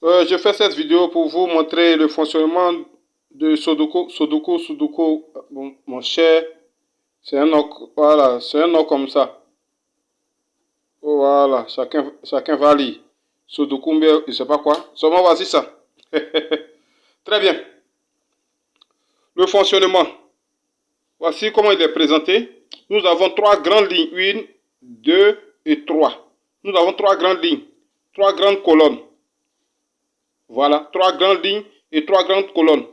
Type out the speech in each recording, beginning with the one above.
Je fais cette vidéo pour vous montrer le fonctionnement de Sudoku. Bon, mon cher, c'est un nom, voilà, c'est un nom comme ça. Voilà, chacun va lire. Sudoku, mais je sais pas quoi. Seulement voici ça. Très bien. Le fonctionnement. Voici comment il est présenté. Nous avons trois grandes lignes. 1, 2 et 3. Nous avons trois grandes lignes. Trois grandes colonnes. Voilà, trois grandes lignes et trois grandes colonnes.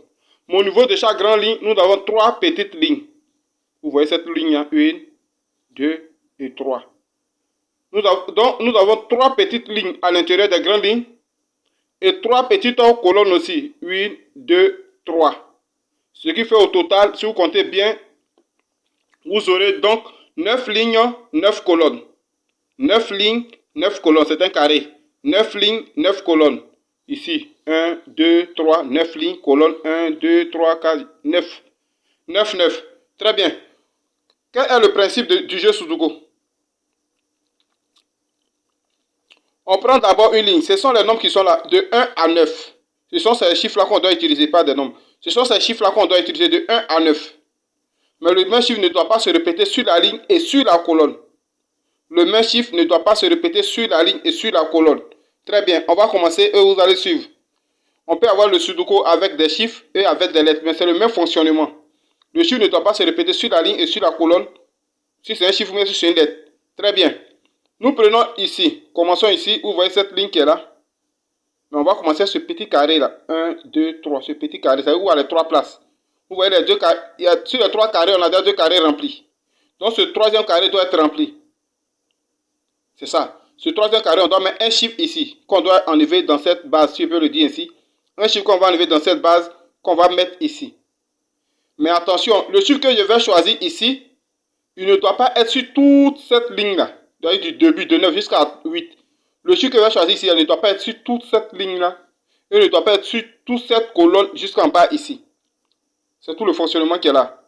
Mais au niveau de chaque grande ligne, nous avons trois petites lignes. Vous voyez cette ligne, 1, 2 et 3. Donc, nous avons trois petites lignes à l'intérieur des grandes lignes et trois petites colonnes aussi. 1, 2, 3. Ce qui fait au total, si vous comptez bien, vous aurez donc 9 lignes, 9 colonnes. 9 lignes, 9 colonnes, c'est un carré. 9 lignes, 9 colonnes. Ici, 1, 2, 3, 9 lignes, colonne 1, 2, 3, 4, 9. 9, 9. Très bien. Quel est le principe du jeu Sudoku? On prend d'abord une ligne. Ce sont les nombres qui sont là, de 1 à 9. Ce sont ces chiffres-là qu'on doit utiliser, pas des nombres. Ce sont ces chiffres-là qu'on doit utiliser de 1 à 9. Mais le même chiffre ne doit pas se répéter sur la ligne et sur la colonne. Le même chiffre ne doit pas se répéter sur la ligne et sur la colonne. Très bien, on va commencer et vous allez suivre. On peut avoir le Sudoku avec des chiffres et avec des lettres, mais c'est le même fonctionnement. Le chiffre ne doit pas se répéter sur la ligne et sur la colonne, si c'est un chiffre mais si c'est une lettre. Très bien. Nous prenons ici, commençons ici, vous voyez cette ligne qui est là. Mais on va commencer ce petit carré là. 1, 2, 3, ce petit carré, ça veut dire où il y a les trois places. Vous voyez les deux carrés, sur les trois carrés, on a déjà deux carrés remplis. Donc ce troisième carré doit être rempli. C'est ça. Ce troisième carré, on doit mettre un chiffre ici, qu'on doit enlever dans cette base, si je peux le dire ainsi. Un chiffre qu'on va enlever dans cette base, qu'on va mettre ici. Mais attention, le chiffre que je vais choisir ici, il ne doit pas être sur toute cette ligne-là. Il doit être du début de 9 jusqu'à 8. Le chiffre que je vais choisir ici, il ne doit pas être sur toute cette ligne-là. Il ne doit pas être sur toute cette colonne jusqu'en bas ici. C'est tout le fonctionnement qui est là.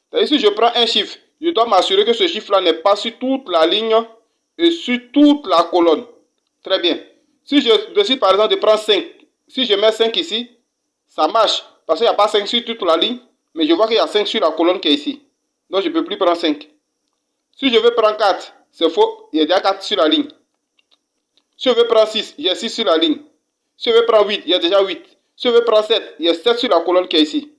C'est-à-dire, si je prends un chiffre, je dois m'assurer que ce chiffre-là n'est pas sur toute la ligne et sur toute la colonne. Très bien. Si je décide par exemple de prendre 5, si je mets 5 ici, ça marche. Parce qu'il n'y a pas 5 sur toute la ligne, mais je vois qu'il y a 5 sur la colonne qui est ici. Donc je ne peux plus prendre 5. Si je veux prendre 4, c'est faux, il y a déjà 4 sur la ligne. Si je veux prendre 6, il y a 6 sur la ligne. Si je veux prendre 8, il y a déjà 8. Si je veux prendre 7, il y a 7 sur la colonne qui est ici.